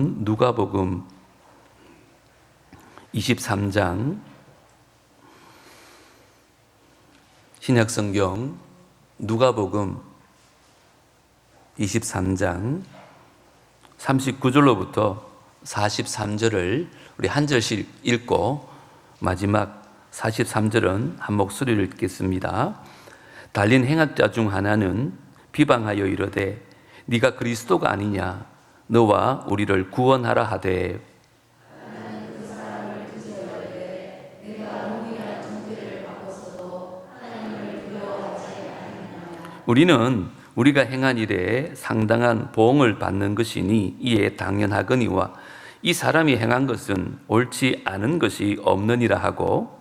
누가복음 23장, 신약성경 누가복음 23장 39절로부터 43절을 우리 한 절씩 읽고 마지막 43절은 한 목소리를 읽겠습니다. 달린 행악자 중 하나는 비방하여 이르되 네가 그리스도가 아니냐, 너와 우리를 구원하라 하되, 우리는 우리가 행한 일에 상당한 보응을 받는 것이니 이에 당연하거니와 이 사람이 행한 것은 옳지 않은 것이 없느니라 하고,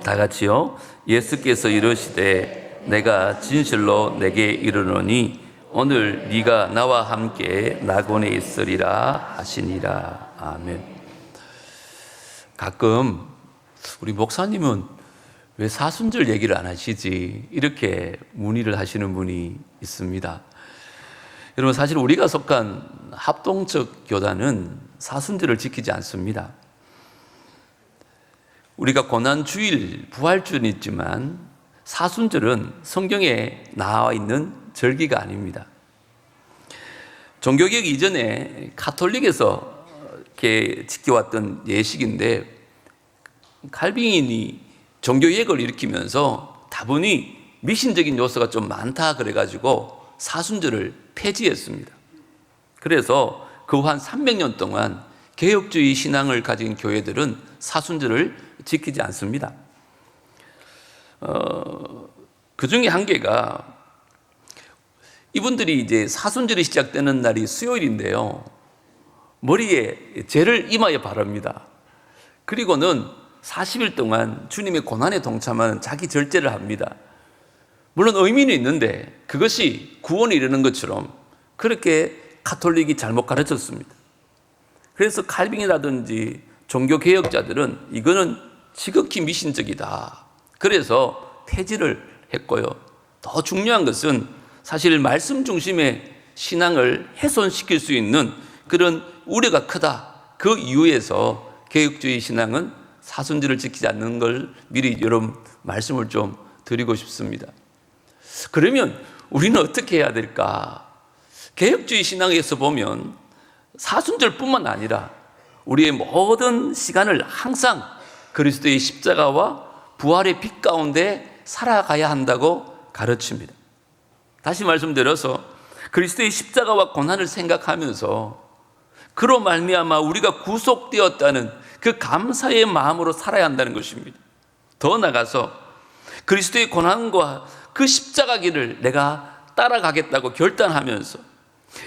다 같이요. 예수께서 이르시되 내가 진실로 내게 이르노니 오늘 네가 나와 함께 낙원에 있으리라 하시니라. 아멘. 가끔 우리 목사님은 왜 사순절 얘기를 안 하시지? 이렇게 문의를 하시는 분이 있습니다. 여러분, 사실 우리가 속한 합동적 교단은 사순절을 지키지 않습니다. 우리가 고난주일, 부활주일은 있지만 사순절은 성경에 나와 있는 절기가 아닙니다. 종교개혁 이전에 가톨릭에서 이렇게 지켜왔던 예식인데, 칼빈이 종교개혁을 일으키면서 다분히 미신적인 요소가 좀 많다 그래가지고 사순절을 폐지했습니다. 그래서 그 후 한 300년 동안 개혁주의 신앙을 가진 교회들은 사순절을 지키지 않습니다. 그 중에 한 개가, 이분들이 이제 사순절이 시작되는 날이 수요일인데요, 머리에 젤을 이마에 바릅니다. 그리고는 40일 동안 주님의 고난에 동참하는 자기 절제를 합니다. 물론 의미는 있는데 그것이 구원에 이르는 것처럼 그렇게 가톨릭이 잘못 가르쳤습니다. 그래서 칼빈이라든지 종교개혁자들은 이거는 지극히 미신적이다, 그래서 폐지를 했고요. 더 중요한 것은 사실 말씀 중심의 신앙을 훼손시킬 수 있는 그런 우려가 크다, 그 이유에서 개혁주의 신앙은 사순절을 지키지 않는 걸 미리 여러분 말씀을 좀 드리고 싶습니다. 그러면 우리는 어떻게 해야 될까? 개혁주의 신앙에서 보면 사순절뿐만 아니라 우리의 모든 시간을 항상 그리스도의 십자가와 부활의 빛 가운데 살아가야 한다고 가르칩니다. 다시 말씀드려서 그리스도의 십자가와 고난을 생각하면서 그로 말미암아 우리가 구속되었다는 그 감사의 마음으로 살아야 한다는 것입니다. 더 나아가서 그리스도의 고난과 그 십자가 길을 내가 따라가겠다고 결단하면서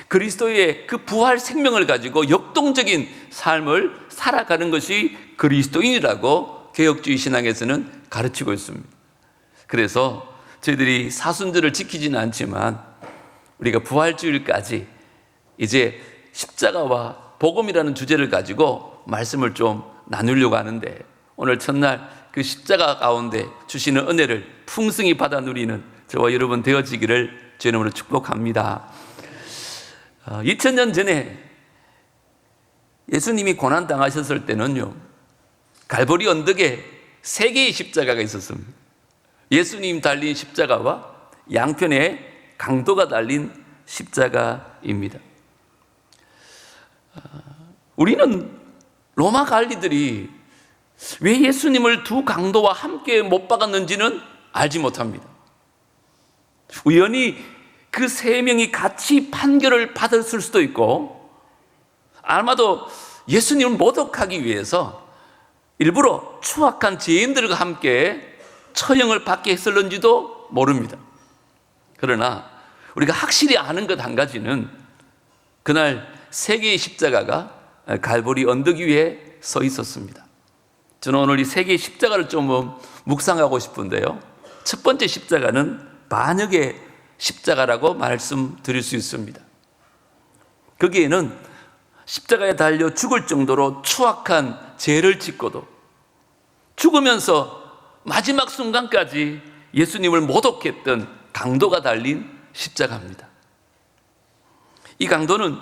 그리스도의 그 부활 생명을 가지고 역동적인 삶을 살아가는 것이 그리스도인이라고 개혁주의 신앙에서는 가르치고 있습니다. 그래서 저희들이 사순절을 지키지는 않지만 우리가 부활주일까지 이제 십자가와 복음이라는 주제를 가지고 말씀을 좀 나누려고 하는데, 오늘 첫날 그 십자가 가운데 주시는 은혜를 풍성히 받아 누리는 저와 여러분 되어지기를 주의 이름으로 축복합니다. 2000년 전에 예수님이 고난당하셨을 때는요, 갈보리 언덕에 3개의 십자가가 있었습니다. 예수님 달린 십자가와 양편에 강도가 달린 십자가입니다. 우리는 로마 관리들이 왜 예수님을 두 강도와 함께 못 박았는지는 알지 못합니다. 우연히 그 3명이 같이 판결을 받았을 수도 있고, 아마도 예수님을 모독하기 위해서 일부러 추악한 죄인들과 함께 처형을 받게 했을는지도 모릅니다. 그러나 우리가 확실히 아는 것 한 가지는, 그날 3개의 십자가가 갈보리 언덕 위에 서 있었습니다. 저는 오늘 이 3개의 십자가를 좀 묵상하고 싶은데요, 첫 번째 십자가는 반역의 십자가라고 말씀드릴 수 있습니다. 거기에는 십자가에 달려 죽을 정도로 추악한 죄를 짓고도 죽으면서 마지막 순간까지 예수님을 모독했던 강도가 달린 십자가입니다. 이 강도는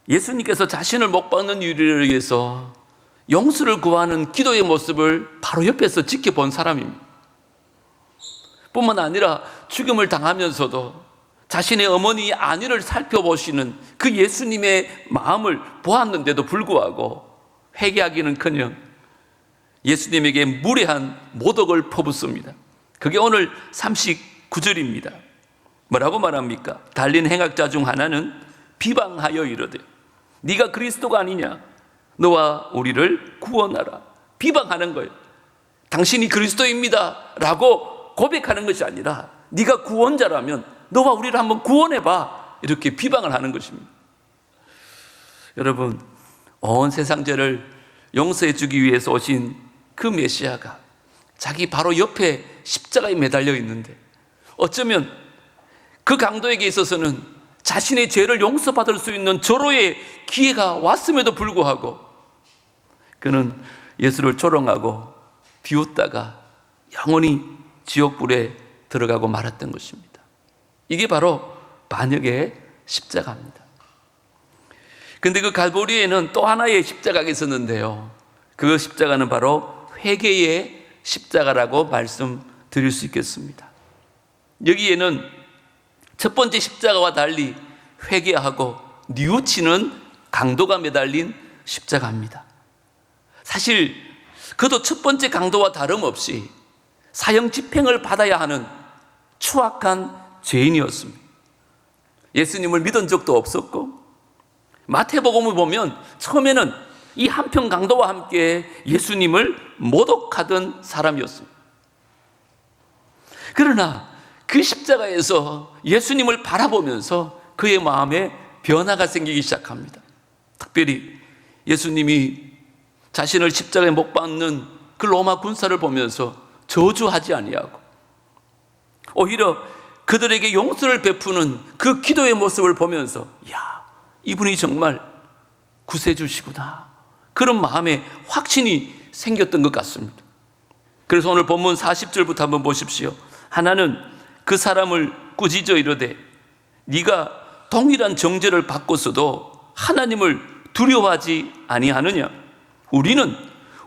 예수님께서 자신을 못 박는 이유를 위해서 용서를 구하는 기도의 모습을 바로 옆에서 지켜본 사람입니다. 뿐만 아니라 죽음을 당하면서도 자신의 어머니 안위를 살펴보시는 그 예수님의 마음을 보았는데도 불구하고 회개하기는커녕 예수님에게 무례한 모독을 퍼붓습니다. 그게 오늘 39절입니다. 뭐라고 말합니까? 달린 행악자 중 하나는 비방하여 이르되 네가 그리스도가 아니냐? 너와 우리를 구원하라. 비방하는 거예요. 당신이 그리스도입니다 라고 고백하는 것이 아니라 네가 구원자라면 너와 우리를 한번 구원해봐, 이렇게 비방을 하는 것입니다. 여러분, 온 세상 죄를 용서해 주기 위해서 오신 그 메시아가 자기 바로 옆에 십자가에 매달려 있는데 어쩌면 그 강도에게 있어서는 자신의 죄를 용서받을 수 있는 절호의 기회가 왔음에도 불구하고 그는 예수를 조롱하고 비웃다가 영원히 지옥불에 들어가고 말았던 것입니다. 이게 바로 반역의 십자가입니다. 그런데 그 갈보리에는 또 하나의 십자가가 있었는데요, 그 십자가는 바로 회개의 십자가라고 말씀드릴 수 있겠습니다. 여기에는 첫 번째 십자가와 달리 회개하고 뉘우치는 강도가 매달린 십자가입니다. 사실 그도 첫 번째 강도와 다름없이 사형 집행을 받아야 하는 추악한 죄인이었습니다. 예수님을 믿은 적도 없었고, 마태복음을 보면 처음에는 이 한편 강도와 함께 예수님을 모독하던 사람이었습니다. 그러나 그 십자가에서 예수님을 바라보면서 그의 마음에 변화가 생기기 시작합니다. 특별히 예수님이 자신을 십자가에 못 박는 그 로마 군사를 보면서 저주하지 아니하고 오히려 그들에게 용서를 베푸는 그 기도의 모습을 보면서 야, 이분이 정말 구세주시구나, 그런 마음에 확신이 생겼던 것 같습니다. 그래서 오늘 본문 40절부터 한번 보십시오. 하나는 그 사람을 꾸짖어 이르되 네가 동일한 정죄를 받고서도 하나님을 두려워하지 아니하느냐? 우리는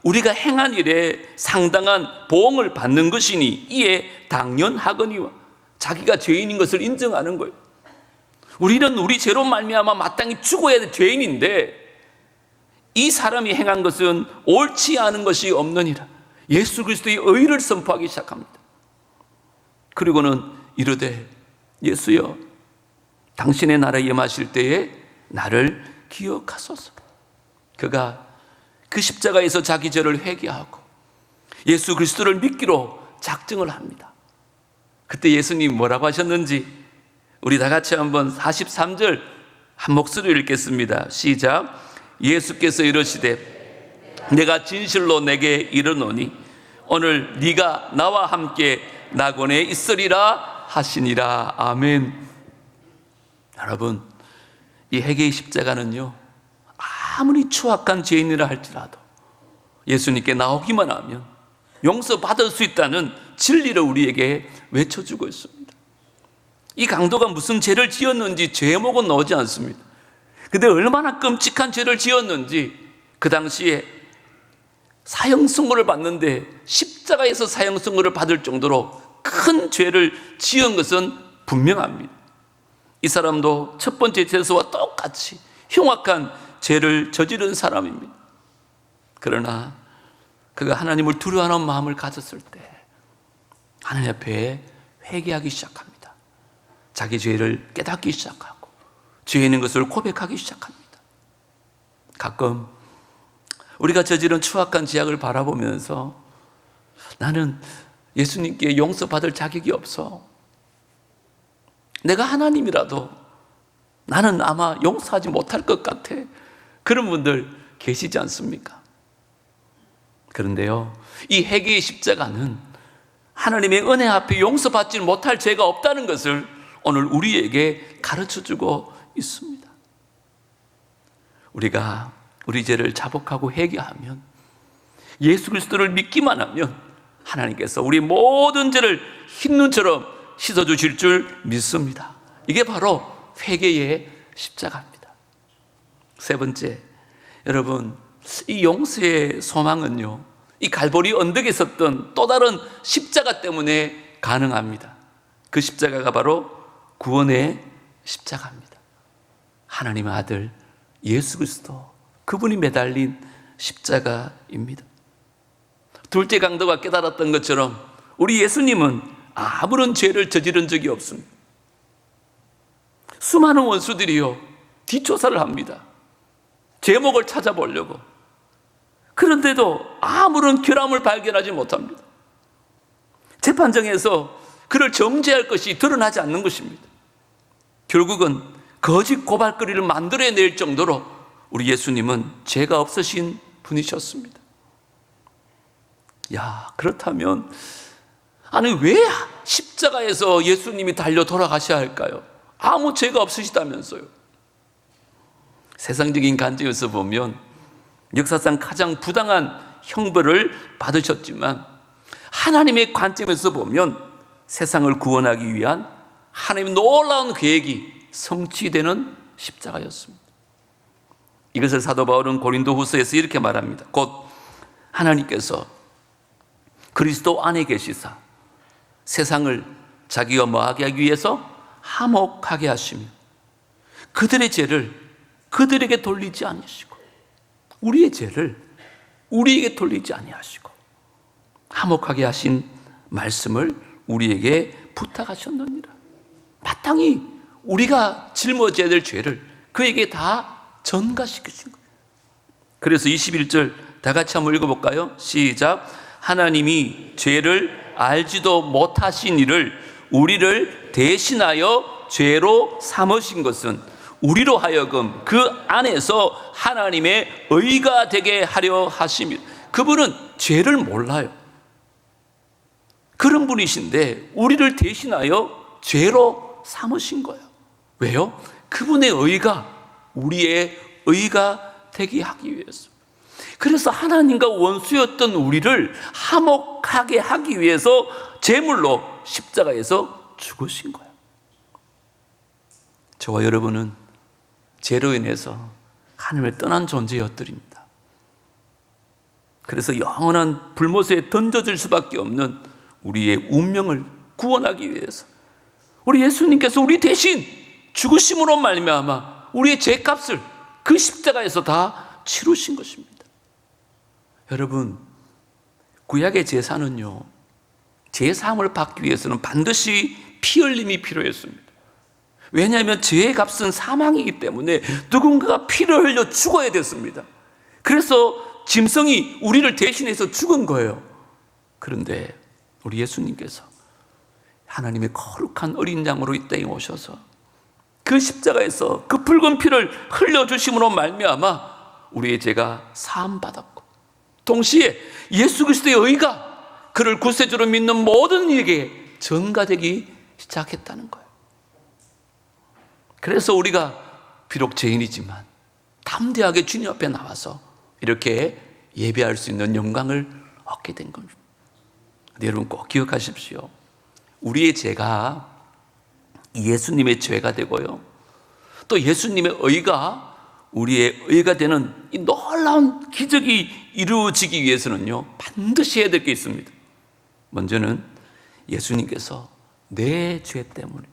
우리가 행한 일에 상당한 보응을 받는 것이니 이에 당연하거니와. 자기가 죄인인 것을 인정하는 거예요. 우리는 우리 죄로 말미암아 마땅히 죽어야 될 죄인인데 이 사람이 행한 것은 옳지 않은 것이 없느니라. 예수 그리스도의 의를 선포하기 시작합니다. 그리고는 이르되 예수여, 당신의 나라에 임하실 때에 나를 기억하소서. 그가 그 십자가에서 자기 죄를 회개하고 예수 그리스도를 믿기로 작정을 합니다. 그때 예수님이 뭐라고 하셨는지 우리 다 같이 한번 43절 한 목소리로 읽겠습니다. 시작. 예수께서 이르시되 내가 진실로 내게 이르노니 오늘 네가 나와 함께 낙원에 있으리라 하시니라. 아멘. 여러분, 이 회개의 십자가는요, 아무리 추악한 죄인이라 할지라도 예수님께 나오기만 하면 용서받을 수 있다는 진리를 우리에게 외쳐주고 있습니다. 이 강도가 무슨 죄를 지었는지 제목은 나오지 않습니다. 근데 얼마나 끔찍한 죄를 지었는지 그 당시에 사형 선고를 받는데 십자가에서 사형 선고를 받을 정도로 큰 죄를 지은 것은 분명합니다. 이 사람도 첫 번째 죄수와 똑같이 흉악한 죄를 저지른 사람입니다. 그러나 그가 하나님을 두려워하는 마음을 가졌을 때 하나님 앞에 회개하기 시작합니다. 자기 죄를 깨닫기 시작하고 죄에 있는 것을 고백하기 시작합니다. 가끔 우리가 저지른 추악한 죄악을 바라보면서 나는 예수님께 용서받을 자격이 없어, 내가 하나님이라도 나는 아마 용서하지 못할 것 같아, 그런 분들 계시지 않습니까? 그런데요, 이 회개의 십자가는 하나님의 은혜 앞에 용서받지 못할 죄가 없다는 것을 오늘 우리에게 가르쳐주고 있습니다. 우리가 우리 죄를 자복하고 회개하면, 예수 그리스도를 믿기만 하면 하나님께서 우리 모든 죄를 흰 눈처럼 씻어주실 줄 믿습니다. 이게 바로 회개의 십자가입니다. 세 번째, 여러분, 이 용서의 소망은요, 이 갈보리 언덕에 섰던 또 다른 십자가 때문에 가능합니다. 그 십자가가 바로 구원의 십자가입니다. 하나님의 아들 예수 그리스도, 그분이 매달린 십자가입니다. 둘째 강도가 깨달았던 것처럼 우리 예수님은 아무런 죄를 저지른 적이 없습니다. 수많은 원수들이요, 뒷조사를 합니다. 제목을 찾아보려고. 그런데도 아무런 결함을 발견하지 못합니다. 재판정에서 그를 정죄할 것이 드러나지 않는 것입니다. 결국은 거짓 고발거리를 만들어낼 정도로 우리 예수님은 죄가 없으신 분이셨습니다. 그렇다면 아니 왜 십자가에서 예수님이 달려 돌아가셔야 할까요? 아무 죄가 없으시다면서요. 세상적인 관점에서 보면 역사상 가장 부당한 형벌을 받으셨지만, 하나님의 관점에서 보면 세상을 구원하기 위한 하나님의 놀라운 계획이 성취되는 십자가였습니다. 이것을 사도 바울은 고린도후서에서 이렇게 말합니다. 곧 하나님께서 그리스도 안에 계시사 세상을 자기와 뭐하게 하기 위해서 화목하게 하시며 그들의 죄를 그들에게 돌리지 아니하시고 우리의 죄를 우리에게 돌리지 아니하시고 화목하게 하신 말씀을 우리에게 부탁하셨느니라. 마땅히 우리가 짊어져야 될 죄를 그에게 다 전가시키신 거예요. 그래서 21절 다 같이 한번 읽어볼까요? 시작. 하나님이 죄를 알지도 못하신 이를 우리를 대신하여 죄로 삼으신 것은 우리로 하여금 그 안에서 하나님의 의가 되게 하려 하심이라. 그분은 죄를 몰라요. 그런 분이신데 우리를 대신하여 죄로 삼으신 거예요. 왜요? 그분의 의가 우리의 의가 되게 하기 위해서. 그래서 하나님과 원수였던 우리를 화목하게 하기 위해서 제물로 십자가에서 죽으신 거예요. 저와 여러분은 죄로 인해서 하나님을 떠난 존재였더랍니다. 그래서 영원한 불못에 던져질 수밖에 없는 우리의 운명을 구원하기 위해서 우리 예수님께서 우리 대신 죽으심으로 말미암아 우리의 죄값을 그 십자가에서 다 치루신 것입니다. 여러분, 구약의 제사는요, 제사함을 받기 위해서는 반드시 피 흘림이 필요했습니다. 왜냐하면 죄의 값은 사망이기 때문에 누군가가 피를 흘려 죽어야 됐습니다. 그래서 짐승이 우리를 대신해서 죽은 거예요. 그런데 우리 예수님께서 하나님의 거룩한 어린 양으로 이 땅에 오셔서 그 십자가에서 그 붉은 피를 흘려주심으로 말미암아 우리의 죄가 사함받았고, 동시에 예수 그리스도의 의가 그를 구세주로 믿는 모든 이에게 전가되기 시작했다는 거예요. 그래서 우리가 비록 죄인이지만 담대하게 주님 앞에 나와서 이렇게 예배할 수 있는 영광을 얻게 된 겁니다. 여러분 꼭 기억하십시오. 우리의 죄가 예수님의 죄가 되고요, 또 예수님의 의가 우리의 의가 되는 이 놀라운 기적이 이루어지기 위해서는요, 반드시 해야 될 게 있습니다. 먼저는 예수님께서 내 죄 때문에,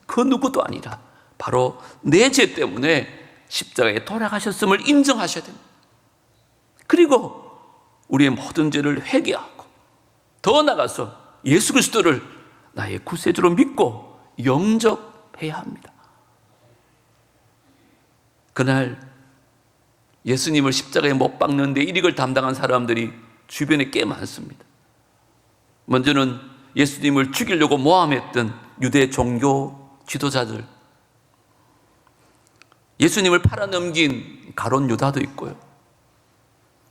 그 누구도 아니라 바로 내 죄 때문에 십자가에 돌아가셨음을 인정하셔야 됩니다. 그리고 우리의 모든 죄를 회개하고 더 나아가서 예수 그리스도를 나의 구세주로 믿고 영접해야 합니다. 그날 예수님을 십자가에 못 박는데 일익을 담당한 사람들이 주변에 꽤 많습니다. 먼저는 예수님을 죽이려고 모함했던 유대 종교 지도자들, 예수님을 팔아넘긴 가룟 유다도 있고요,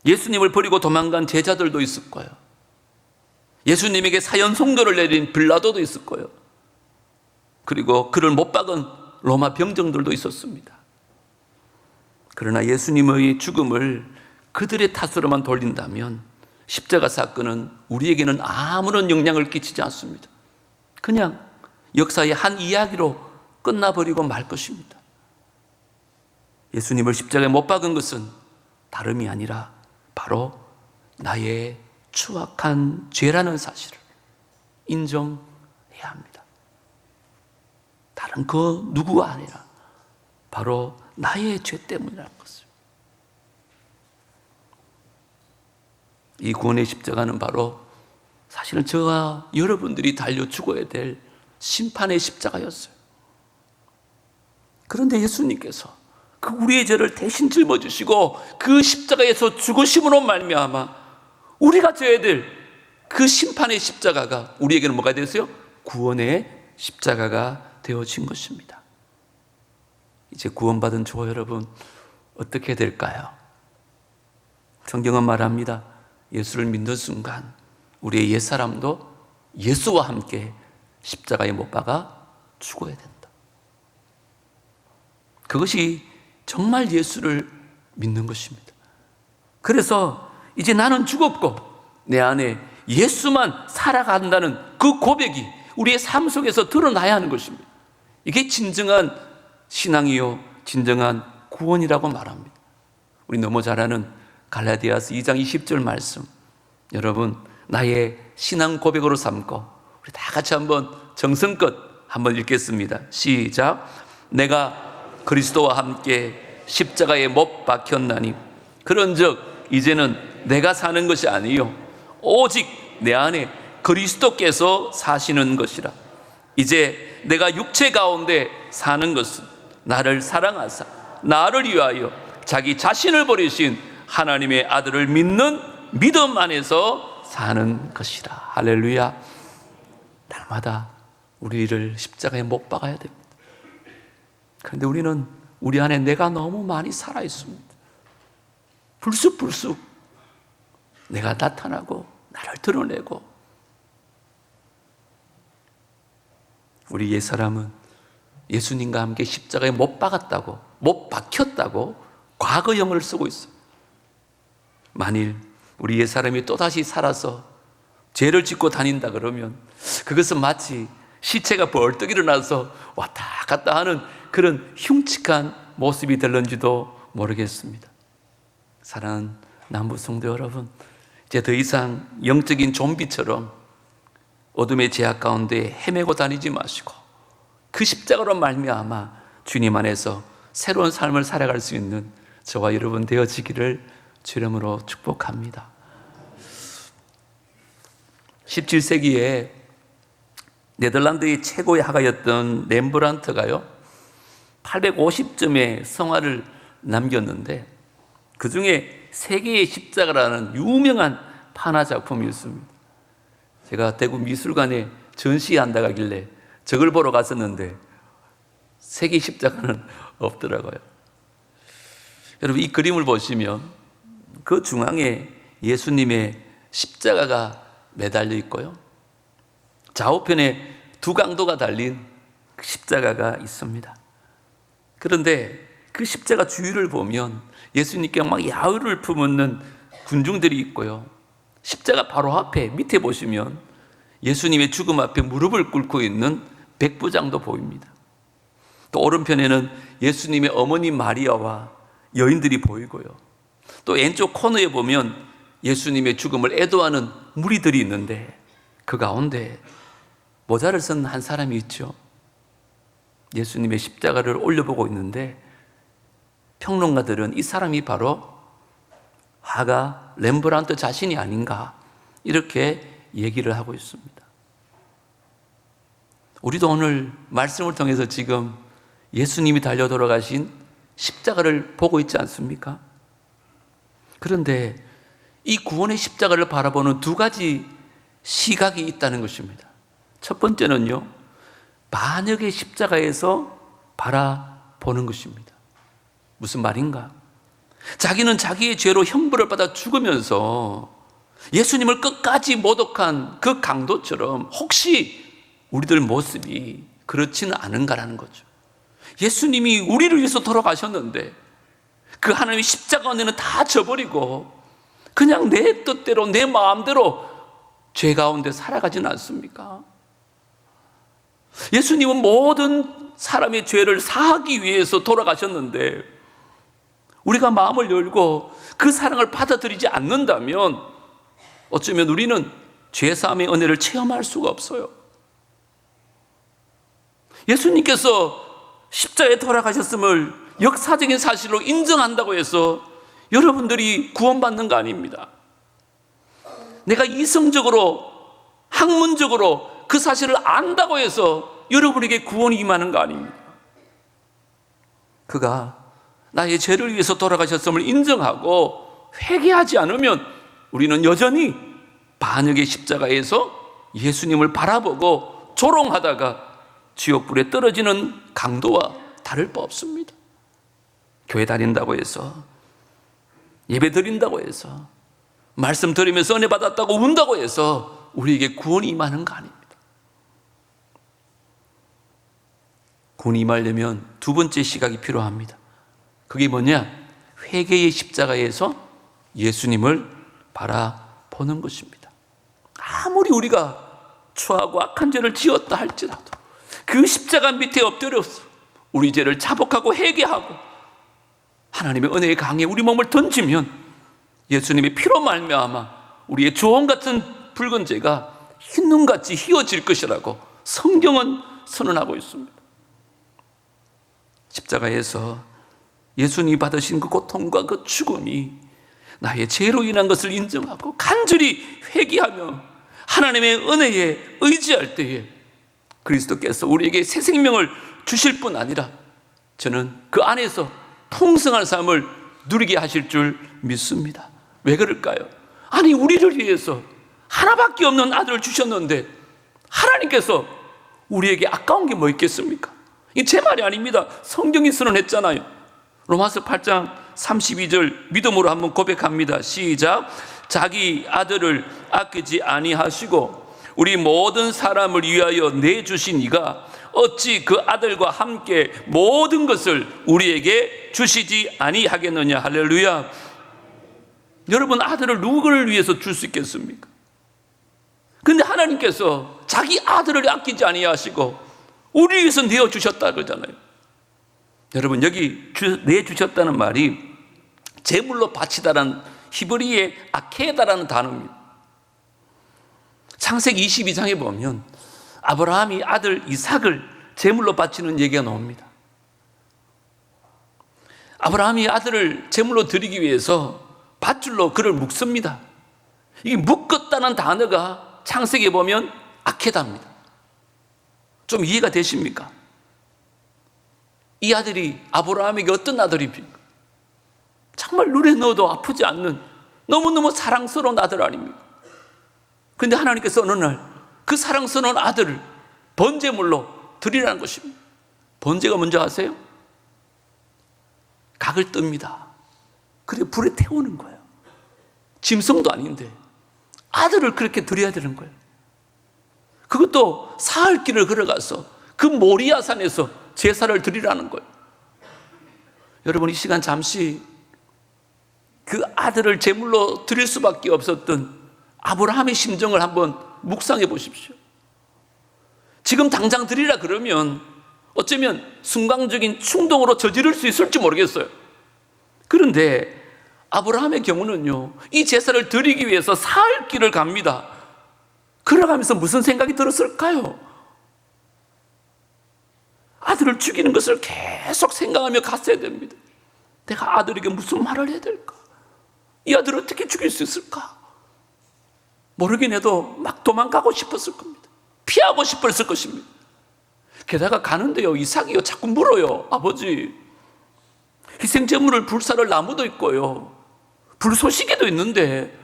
예수님을 버리고 도망간 제자들도 있을 거예요. 예수님에게 사형 선고를 내린 빌라도도 있을 거예요. 그리고 그를 못 박은 로마 병정들도 있었습니다. 그러나 예수님의 죽음을 그들의 탓으로만 돌린다면 십자가 사건은 우리에게는 아무런 영향을 끼치지 않습니다. 그냥 역사의 한 이야기로 끝나버리고 말 것입니다. 예수님을 십자가에 못 박은 것은 다름이 아니라 바로 나의 추악한 죄라는 사실을 인정해야 합니다. 다른 그 누구가 아니라 바로 나의 죄 때문이라는 것을. 이 구원의 십자가는 바로 사실은 저와 여러분들이 달려 죽어야 될 심판의 십자가였어요. 그런데 예수님께서 그 우리의 죄를 대신 짊어지시고 그 십자가에서 죽으심으로 말미암아 우리가 져야 될 그 심판의 십자가가 우리에게는 뭐가 되었어요? 구원의 십자가가 되어진 것입니다. 이제 구원받은 저와 여러분 어떻게 될까요? 성경은 말합니다. 예수를 믿는 순간 우리의 옛사람도 예수와 함께 십자가에 못 박아 죽어야 된다. 그것이 정말 예수를 믿는 것입니다. 그래서 이제 나는 죽었고 내 안에 예수만 살아간다는 그 고백이 우리의 삶 속에서 드러나야 하는 것입니다. 이게 진정한 신앙이요 진정한 구원이라고 말합니다. 우리 너무 잘 아는 갈라디아서 2장 20절 말씀, 여러분 나의 신앙 고백으로 삼고 우리 다 같이 한번 정성껏 한번 읽겠습니다. 시작. 내가 그리스도와 함께 십자가에 못 박혔나니 그런즉 이제는 내가 사는 것이 아니요 오직 내 안에 그리스도께서 사시는 것이라. 이제 내가 육체 가운데 사는 것은 나를 사랑하사 나를 위하여 자기 자신을 버리신 하나님의 아들을 믿는 믿음 안에서 사는 것이라. 할렐루야. 날마다 우리를 십자가에 못 박아야 됩니다. 그런데 우리는 우리 안에 내가 너무 많이 살아 있습니다. 불쑥불쑥 내가 나타나고 나를 드러내고, 우리 옛사람은 예수님과 함께 십자가에 못 박았다고, 못 박혔다고 과거형을 쓰고 있어요. 만일 우리 옛사람이 또다시 살아서 죄를 짓고 다닌다 그러면 그것은 마치 시체가 벌떡 일어나서 왔다 갔다 하는 그런 흉측한 모습이 될런지도 모르겠습니다. 사랑하는 남부성도 여러분, 이제 더 이상 영적인 좀비처럼 어둠의 제약 가운데 헤매고 다니지 마시고 그 십자가로 말미암아 주님 안에서 새로운 삶을 살아갈 수 있는 저와 여러분 되어지기를 주름으로 축복합니다. 17세기에 네덜란드의 최고의 화가였던 렘브란트가요 850점의 성화를 남겼는데 그 중에 세계의 십자가라는 유명한 판화 작품이 있습니다. 제가 대구 미술관에 전시한다 가길래 저걸 보러 갔었는데 세계 십자가는 없더라고요. 여러분, 이 그림을 보시면 그 중앙에 예수님의 십자가가 매달려 있고요, 좌우편에 두 강도가 달린 십자가가 있습니다. 그런데 그 십자가 주위를 보면 예수님께 막 야유를 품는 군중들이 있고요, 십자가 바로 앞에 밑에 보시면 예수님의 죽음 앞에 무릎을 꿇고 있는 백부장도 보입니다. 또 오른편에는 예수님의 어머니 마리아와 여인들이 보이고요, 또 왼쪽 코너에 보면 예수님의 죽음을 애도하는 무리들이 있는데 그 가운데 모자를 쓴 한 사람이 있죠. 예수님의 십자가를 올려보고 있는데 평론가들은 이 사람이 바로 화가 렘브란트 자신이 아닌가 이렇게 얘기를 하고 있습니다. 우리도 오늘 말씀을 통해서 지금 예수님이 달려 돌아가신 십자가를 보고 있지 않습니까? 그런데 이 구원의 십자가를 바라보는 두 가지 시각이 있다는 것입니다. 첫 번째는요, 반역의 십자가에서 바라보는 것입니다. 무슨 말인가? 자기는 자기의 죄로 형벌을 받아 죽으면서 예수님을 끝까지 모독한 그 강도처럼 혹시 우리들 모습이 그렇지는 않은가라는 거죠. 예수님이 우리를 위해서 돌아가셨는데 그 하나님의 십자가 은혜는 다 져버리고 그냥 내 뜻대로 내 마음대로 죄 가운데 살아가지는 않습니까? 예수님은 모든 사람의 죄를 사하기 위해서 돌아가셨는데 우리가 마음을 열고 그 사랑을 받아들이지 않는다면 어쩌면 우리는 죄사함의 은혜를 체험할 수가 없어요. 예수님께서 십자가에 돌아가셨음을 역사적인 사실로 인정한다고 해서 여러분들이 구원받는 거 아닙니다. 내가 이성적으로, 학문적으로 그 사실을 안다고 해서 여러분에게 구원이 임하는 거 아닙니다. 그가 나의 죄를 위해서 돌아가셨음을 인정하고 회개하지 않으면 우리는 여전히 반역의 십자가에서 예수님을 바라보고 조롱하다가 지옥불에 떨어지는 강도와 다를 바 없습니다. 교회 다닌다고 해서, 예배 드린다고 해서, 말씀 들으면서 은혜 받았다고 운다고 해서 우리에게 구원이 임하는 거 아닙니다. 구원이 임하려면 두 번째 시각이 필요합니다. 그게 뭐냐? 회개의 십자가에서 예수님을 바라보는 것입니다. 아무리 우리가 추하고 악한 죄를 지었다 할지라도 그 십자가 밑에 엎드려서 우리 죄를 자복하고 회개하고 하나님의 은혜의 강에 우리 몸을 던지면 예수님의 피로 말미암아 우리의 주홍 같은 붉은 죄가 흰눈같이 휘어질 것이라고 성경은 선언하고 있습니다. 십자가에서 예수님이 받으신 그 고통과 그 죽음이 나의 죄로 인한 것을 인정하고 간절히 회개하며 하나님의 은혜에 의지할 때에 그리스도께서 우리에게 새 생명을 주실 뿐 아니라 저는 그 안에서 풍성한 삶을 누리게 하실 줄 믿습니다. 왜 그럴까요? 아니, 우리를 위해서 하나밖에 없는 아들을 주셨는데 하나님께서 우리에게 아까운 게 뭐 있겠습니까? 이게 제 말이 아닙니다. 성경이 선언했잖아요. 로마서 8장 32절 믿음으로 한번 고백합니다. 시작. 자기 아들을 아끼지 아니하시고 우리 모든 사람을 위하여 내주신 이가 어찌 그 아들과 함께 모든 것을 우리에게 주시지 아니하겠느냐. 할렐루야. 여러분, 아들을 누구를 위해서 줄 수 있겠습니까? 근데 하나님께서 자기 아들을 아끼지 아니하시고 우리 위해서 내어주셨다 그러잖아요. 여러분, 여기 내주셨다는 말이 제물로 바치다라는 히브리의 아케다라는 단어입니다. 창세기 22장에 보면 아브라함이 아들 이삭을 제물로 바치는 얘기가 나옵니다. 아브라함이 아들을 제물로 드리기 위해서 밧줄로 그를 묶습니다. 이게 묶었다는 단어가 창세기에 보면 아케다입니다. 좀 이해가 되십니까? 이 아들이 아브라함에게 어떤 아들입니까? 정말 눈에 넣어도 아프지 않는 너무너무 사랑스러운 아들 아닙니까? 그런데 하나님께서 어느 날 그 사랑스러운 아들을 번제물로 드리라는 것입니다. 번제가 뭔지 아세요? 각을 뜹니다. 그리고 불에 태우는 거예요. 짐승도 아닌데 아들을 그렇게 드려야 되는 거예요. 그것도 사흘 길을 걸어가서 그 모리아산에서 제사를 드리라는 거예요. 여러분, 이 시간 잠시 그 아들을 제물로 드릴 수밖에 없었던 아브라함의 심정을 한번 묵상해 보십시오. 지금 당장 드리라 그러면 어쩌면 순간적인 충동으로 저지를 수 있을지 모르겠어요. 그런데 아브라함의 경우는요, 이 제사를 드리기 위해서 사흘 길을 갑니다. 걸어가면서 무슨 생각이 들었을까요? 아들을 죽이는 것을 계속 생각하며 갔어야 됩니다. 내가 아들에게 무슨 말을 해야 될까? 이 아들을 어떻게 죽일 수 있을까? 모르긴 해도 막 도망가고 싶었을 겁니다. 피하고 싶었을 것입니다. 게다가 가는데요, 이삭이요 자꾸 물어요. 아버지, 희생제물을 불사를 나무도 있고요, 불쏘시개도 있는데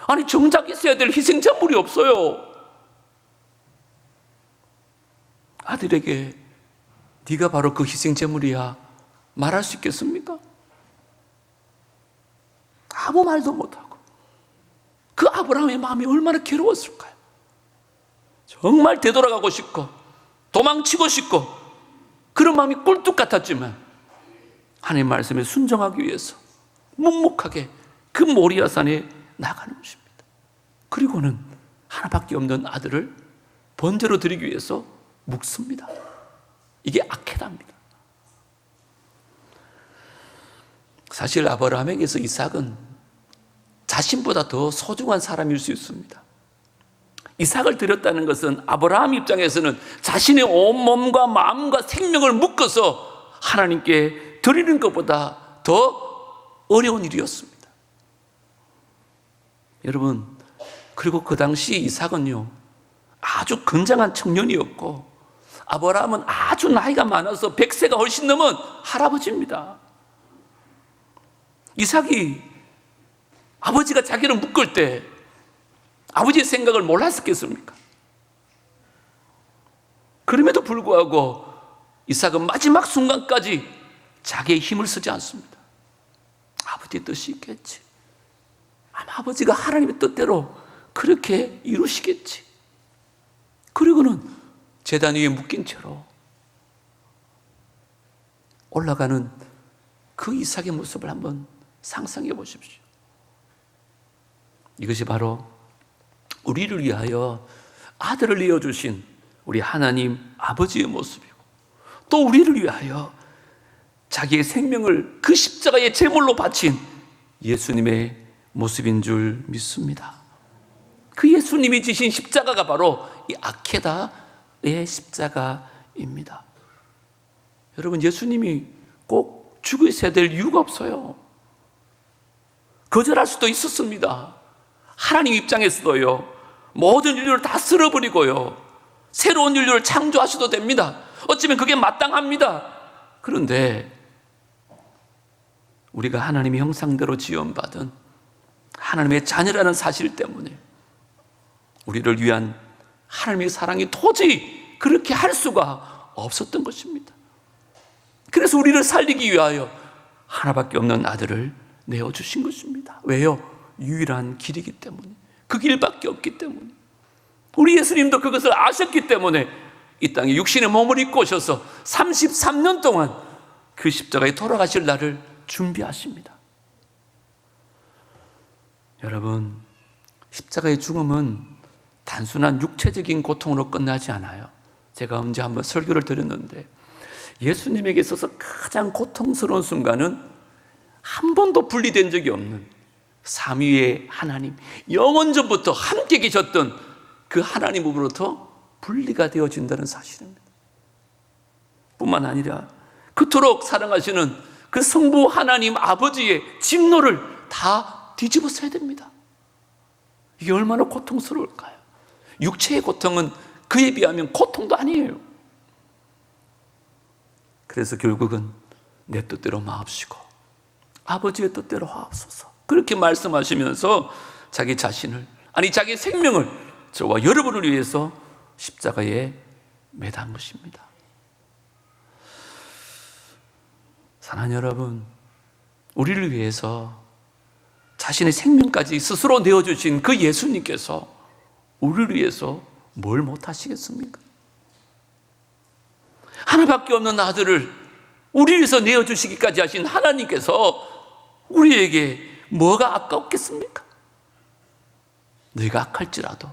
아니 정작 있어야 될 희생제물이 없어요. 아들에게 네가 바로 그 희생제물이야 말할 수 있겠습니까? 아무 말도 못하고 그 아브라함의 마음이 얼마나 괴로웠을까요? 정말 되돌아가고 싶고 도망치고 싶고 그런 마음이 꿀뚝 같았지만 하나님의 말씀에 순종하기 위해서 묵묵하게 그 모리아산에 나가는 것입니다. 그리고는 하나밖에 없는 아들을 번제로 드리기 위해서 묶습니다. 이게 아케다입니다. 사실 아브라함에게서 이삭은 자신보다 더 소중한 사람일 수 있습니다. 이삭을 드렸다는 것은 아브라함 입장에서는 자신의 온몸과 마음과 생명을 묶어서 하나님께 드리는 것보다 더 어려운 일이었습니다. 여러분, 그리고 그 당시 이삭은요, 아주 건장한 청년이었고 아브라함은 아주 나이가 많아서 100세가 훨씬 넘은 할아버지입니다. 이삭이 아버지가 자기를 묶을 때 아버지의 생각을 몰랐었겠습니까? 그럼에도 불구하고 이삭은 마지막 순간까지 자기의 힘을 쓰지 않습니다. 아버지의 뜻이 있겠지. 아마 아버지가 하나님의 뜻대로 그렇게 이루시겠지. 그리고는 제단 위에 묶인 채로 올라가는 그 이삭의 모습을 한번 상상해 보십시오. 이것이 바로 우리를 위하여 아들을 내어주신 우리 하나님 아버지의 모습이고, 또 우리를 위하여 자기의 생명을 그 십자가의 제물로 바친 예수님의 모습인 줄 믿습니다. 그 예수님이 지신 십자가가 바로 이 아케다의 십자가입니다. 여러분, 예수님이 꼭 죽으셔야 될 이유가 없어요. 거절할 수도 있었습니다. 하나님 입장에서도요, 모든 인류를 다 쓸어버리고요, 새로운 인류를 창조하셔도 됩니다. 어쩌면 그게 마땅합니다. 그런데 우리가 하나님의 형상대로 지음받은 하나님의 자녀라는 사실 때문에 우리를 위한 하나님의 사랑이 도저히 그렇게 할 수가 없었던 것입니다. 그래서 우리를 살리기 위하여 하나밖에 없는 아들을 내어주신 것입니다. 왜요? 유일한 길이기 때문에, 그 길밖에 없기 때문에, 우리 예수님도 그것을 아셨기 때문에 이 땅에 육신의 몸을 입고 오셔서 33년 동안 그 십자가에 돌아가실 날을 준비하십니다. 여러분, 십자가의 죽음은 단순한 육체적인 고통으로 끝나지 않아요. 제가 언제 한번 설교를 드렸는데, 예수님에게 있어서 가장 고통스러운 순간은 한 번도 분리된 적이 없는 삼위의 하나님, 영원전부터 함께 계셨던 그 하나님으로부터 분리가 되어진다는 사실입니다. 뿐만 아니라 그토록 사랑하시는 그 성부 하나님 아버지의 진노를 다 뒤집어 써야 됩니다. 이게 얼마나 고통스러울까요? 육체의 고통은 그에 비하면 고통도 아니에요. 그래서 결국은 내 뜻대로 마옵시고 아버지의 뜻대로 하옵소서, 그렇게 말씀하시면서 자기 자신을, 아니 자기 생명을 저와 여러분을 위해서 십자가에 매단 것입니다. 사랑하는 여러분, 우리를 위해서 자신의 생명까지 스스로 내어주신 그 예수님께서 우리를 위해서 뭘 못하시겠습니까? 하나밖에 없는 아들을 우리를 위해서 내어주시기까지 하신 하나님께서 우리에게 뭐가 아깝겠습니까? 너희가 악할지라도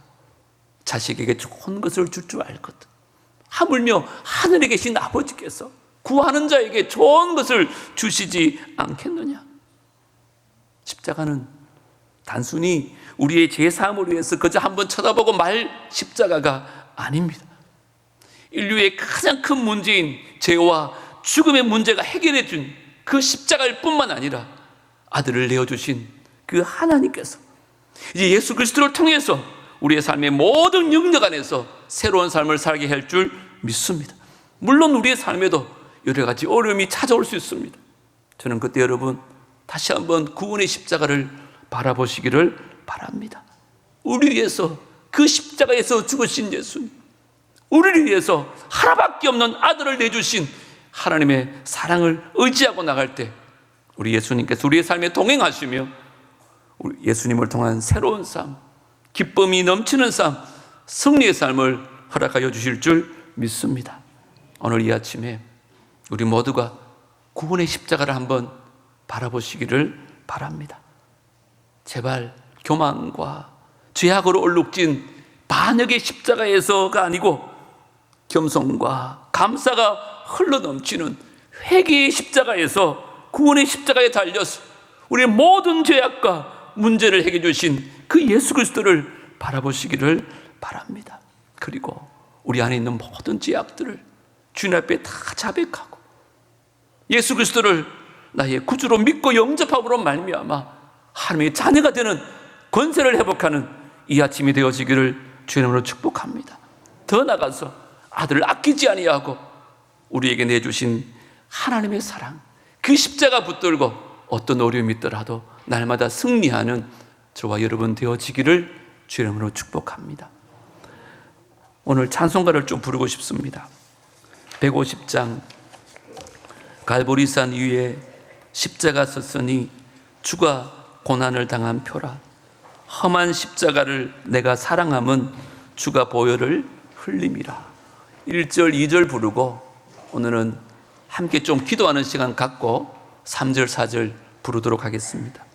자식에게 좋은 것을 줄 줄 알거든. 하물며 하늘에 계신 아버지께서 구하는 자에게 좋은 것을 주시지 않겠느냐? 십자가는 단순히 우리의 죄사함을 위해서 그저 한번 쳐다보고 말 십자가가 아닙니다. 인류의 가장 큰 문제인 죄와 죽음의 문제가 해결해 준 그 십자가일 뿐만 아니라 아들을 내어주신 그 하나님께서 이제 예수 그리스도를 통해서 우리의 삶의 모든 영역 안에서 새로운 삶을 살게 할 줄 믿습니다. 물론 우리의 삶에도 여러 가지 어려움이 찾아올 수 있습니다. 저는 그때 여러분 다시 한번 구원의 십자가를 바라보시기를 바랍니다. 우리 위해서 그 십자가에서 죽으신 예수님, 우리를 위해서 하나밖에 없는 아들을 내주신 하나님의 사랑을 의지하고 나갈 때 우리 예수님께서 우리의 삶에 동행하시며 우리 예수님을 통한 새로운 삶, 기쁨이 넘치는 삶, 승리의 삶을 허락하여 주실 줄 믿습니다. 오늘 이 아침에 우리 모두가 구원의 십자가를 한번 바라보시기를 바랍니다. 제발 교만과 죄악으로 얼룩진 반역의 십자가에서가 아니고 겸손과 감사가 흘러넘치는 회개의 십자가에서 구원의 십자가에 달려서 우리의 모든 죄악과 문제를 해결해 주신 그 예수 그리스도를 바라보시기를 바랍니다. 그리고 우리 안에 있는 모든 죄악들을 주님 앞에 다 자백하고 예수 그리스도를 나의 구주로 믿고 영접함으로 말미암아 하나님의 자녀가 되는 권세를 회복하는 이 아침이 되어지기를 주님으로 축복합니다. 더 나아가서 아들을 아끼지 아니하고 우리에게 내주신 하나님의 사랑, 그 십자가 붙들고 어떤 어려움이 있더라도 날마다 승리하는 저와 여러분 되어지기를 주님으로 축복합니다. 오늘 찬송가를 좀 부르고 싶습니다. 150장 갈보리산 위에 십자가 섰으니 주가 고난을 당한 표라. 험한 십자가를 내가 사랑함은 주가 보혈을 흘림이라. 1절 2절 부르고 오늘은 함께 좀 기도하는 시간 갖고 3절 4절 부르도록 하겠습니다.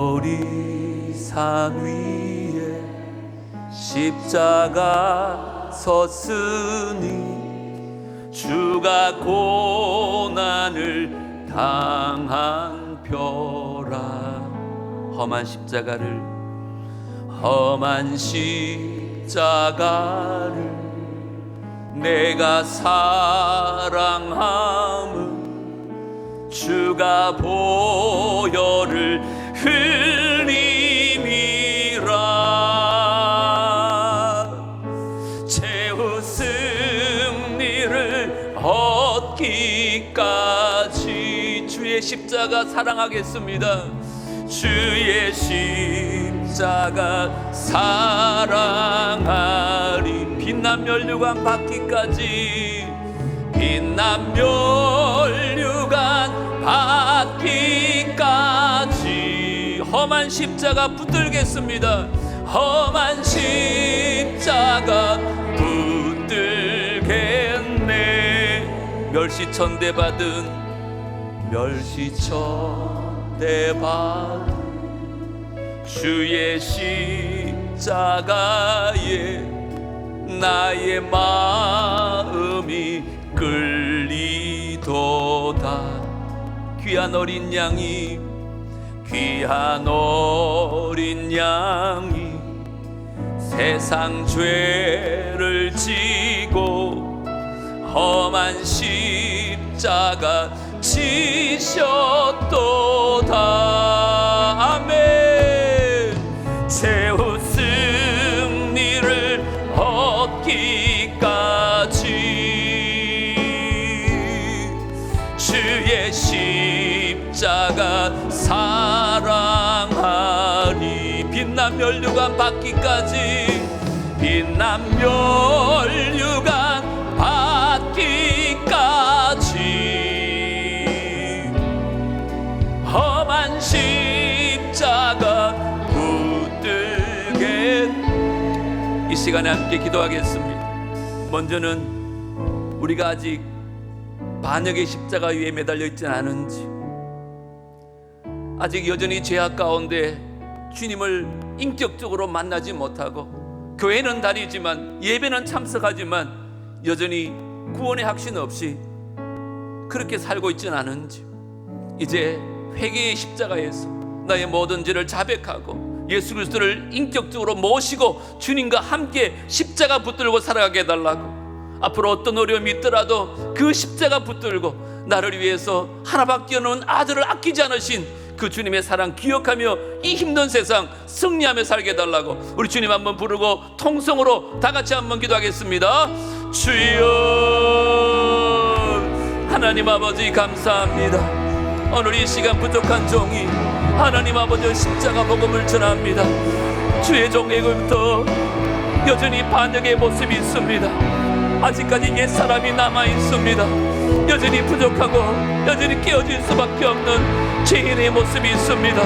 갈보리산 위에 십자가 섰으니 주가 고난을 당한 표라. 험한 십자가를 내가 사랑함은 주가 보혈을 흘림이라. 최후 승리를 얻기까지 주의 십자가 사랑하겠습니다. 주의 십자가 사랑하리. 빛난 면류관 받기까지, 빛난 면류관 받기까지 험한 십자가 붙들겠습니다. 험한 십자가 붙들겠네. 멸시천대 받은 주의 십자가에 나의 마음이 끌리도다. 귀한 어린 양이 세상 죄를 지고 험한 십자가 지셨도다. 아멘. 최후 승리를 얻기까지 주의 십자가 사랑하리. 빛난 면류관 받기까지, 빛난 면류관 받기까지 험한 십자가 붙들게. 이 시간에 함께 기도하겠습니다. 먼저는 우리가 아직 반역의 십자가 위에 매달려 있지는 않은지, 아직 여전히 죄악 가운데 주님을 인격적으로 만나지 못하고 교회는 다니지만 예배는 참석하지만 여전히 구원의 확신 없이 그렇게 살고 있지는 않은지, 이제 회개의 십자가에서 나의 모든 죄를 자백하고 예수 그리스도를 인격적으로 모시고 주님과 함께 십자가 붙들고 살아가게 해달라고, 앞으로 어떤 어려움이 있더라도 그 십자가 붙들고 나를 위해서 하나밖에 없는 아들을 아끼지 않으신 그 주님의 사랑 기억하며 이 힘든 세상 승리하며 살게 해달라고 우리 주님 한번 부르고 통성으로 다 같이 한번 기도하겠습니다. 주여, 하나님 아버지 감사합니다. 오늘 이 시간 부족한 종이 하나님 아버지 십자가 복음을 전합니다. 주의 종에게부터 여전히 반역의 모습이 있습니다. 아직까지 옛사람이 남아있습니다. 여전히 부족하고 여전히 깨어질 수밖에 없는 죄인의 모습이 있습니다.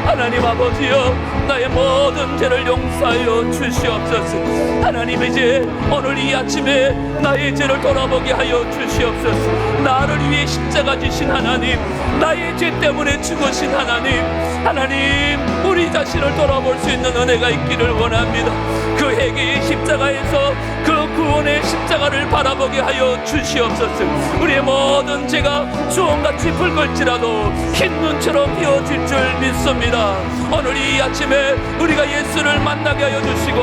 하나님 아버지여, 나의 모든 죄를 용서하여 주시옵소서. 하나님, 이제 오늘 이 아침에 나의 죄를 돌아보게 하여 주시옵소서. 나를 위해 십자가 지신 하나님, 나의 죄 때문에 죽으신 하나님, 하나님, 우리 자신을 돌아볼 수 있는 은혜가 있기를 원합니다. 그 회개의 십자가에서 그 구원의 십자가를 바라보게 하여 주시옵소서. 우리의 모든 죄가 주홍같이 붉을지라도 흰 눈처럼 비어질 줄 믿습니다. 오늘 이 아침에 우리가 예수를 만나게 하여 주시고,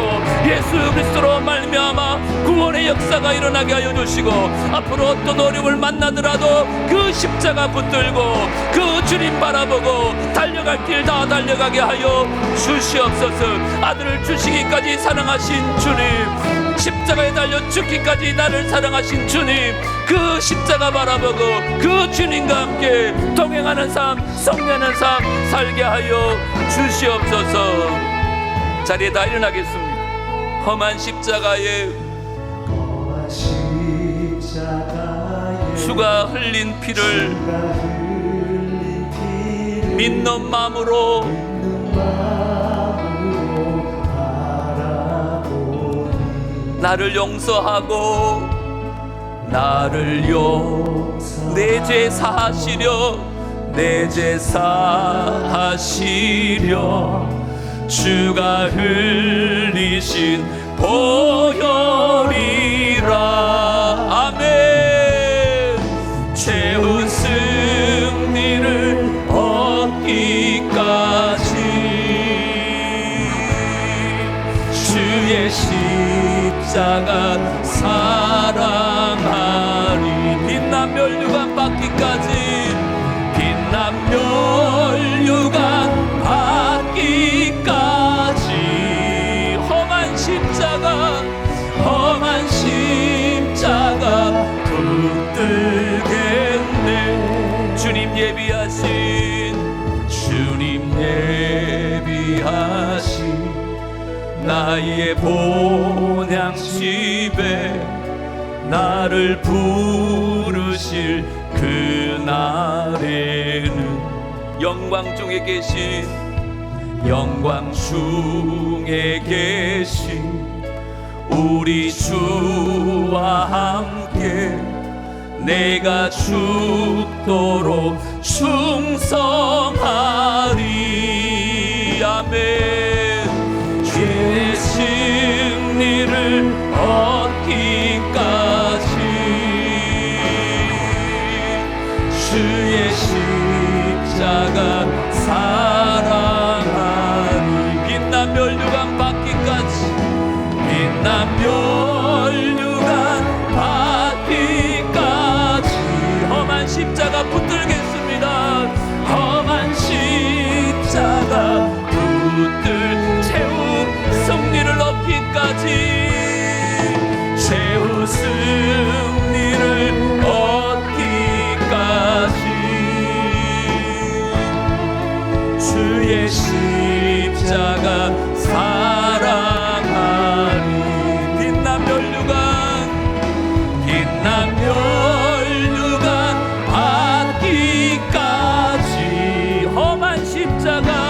예수 그리스도로 말미암아 구원의 역사가 일어나게 하여 주시고, 앞으로 어떤 어려움을 만나더라도 그 십자가 붙들고 그 주님 바라보고 달려갈 길 다 달려가게 하여 주시옵소서. 아들을 주시기까지 사랑하신 주님, 십자가에 달려 죽기까지 나를 사랑하신 주님, 그 십자가 바라보고 그 주님과 함께 동행하는 삶, 성례하는 삶 살게 하여 주시옵소서. 자리에 다 일어나겠습니다. 험한 십자가에 주가 흘린 피를 믿는 마음으로 나를 용서하고 내 죄 사하시려, 내 죄 사하시려 주가 흘리신 보혈이라. 아멘. 최후 승리를 얻기까지 주의 십자가 사랑하리. 빛난 멸류관 받기까지, 빛난 멸류관 받기까지 험한 십자가 붙들겠네. 주님 예비하신 나의 본향집에 나를 부르실 그날에는 영광 중에 계신 우리 주와 함께 내가 죽도록 충성하리. 아멘. 주의 승리를 얻기까지 주의 십자가 사랑하리. 빛난 멸류관 받기까지, 빛난 멸류관 받기까지 험한 십자가 붙들겠습니다. 험한 십자가 붙들 최후 승리를 얻기까지, 최후 승리를 얻기까지 주의 십자가 사랑하리. 빛난 멸류관 받기까지 험한 십자가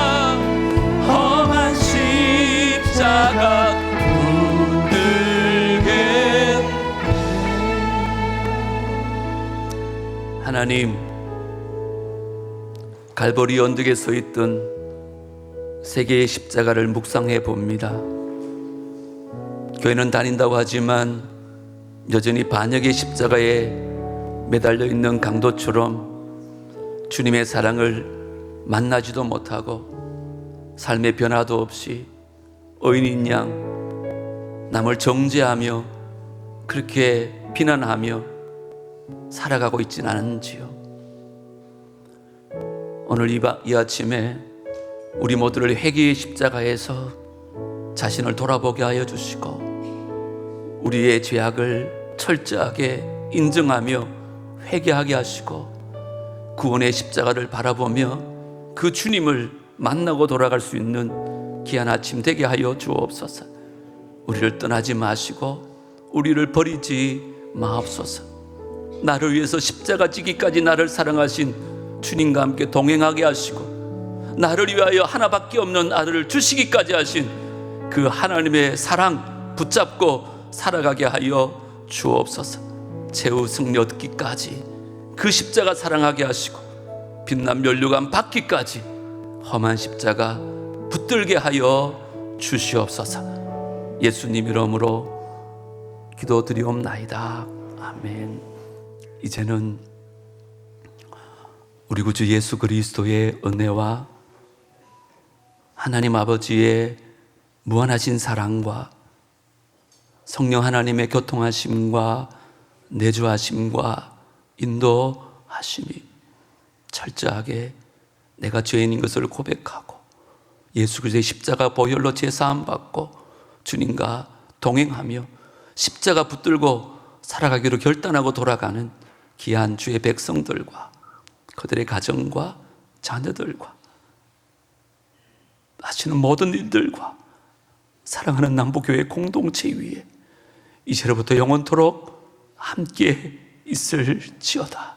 붙들겠네. 하나님, 갈보리 언덕에 서 있던 세 개의 십자가를 묵상해 봅니다. 교회는 다닌다고 하지만 여전히 반역의 십자가에 매달려 있는 강도처럼 주님의 사랑을 만나지도 못하고 삶의 변화도 없이 의인인 양 남을 정죄하며 그렇게 비난하며 살아가고 있지는 않은지요. 오늘 이 아침에 우리 모두를 회개의 십자가에서 자신을 돌아보게 하여 주시고 우리의 죄악을 철저하게 인정하며 회개하게 하시고 구원의 십자가를 바라보며 그 주님을 만나고 돌아갈 수 있는 귀한 아침 되게 하여 주옵소서. 우리를 떠나지 마시고 우리를 버리지 마옵소서. 나를 위해서 십자가 지기까지 나를 사랑하신 주님과 함께 동행하게 하시고 나를 위하여 하나밖에 없는 아들을 주시기까지 하신 그 하나님의 사랑 붙잡고 살아가게 하여 주옵소서. 최후 승리 얻기까지 그 십자가 사랑하게 하시고 빛난 면류관 받기까지 험한 십자가 붙들게 하여 주시옵소서. 예수님 이름으로 기도드리옵나이다. 아멘. 이제는 우리 구주 예수 그리스도의 은혜와 하나님 아버지의 무한하신 사랑과 성령 하나님의 교통하심과 내주하심과 인도하심이 철저하게 내가 죄인인 것을 고백하고 예수 그리스도의 십자가 보혈로 제사함 받고 주님과 동행하며 십자가 붙들고 살아가기로 결단하고 돌아가는 귀한 주의 백성들과 그들의 가정과 자녀들과 하시는 모든 일들과 사랑하는 남부교회 공동체 위에 이제로부터 영원토록 함께 있을지어다.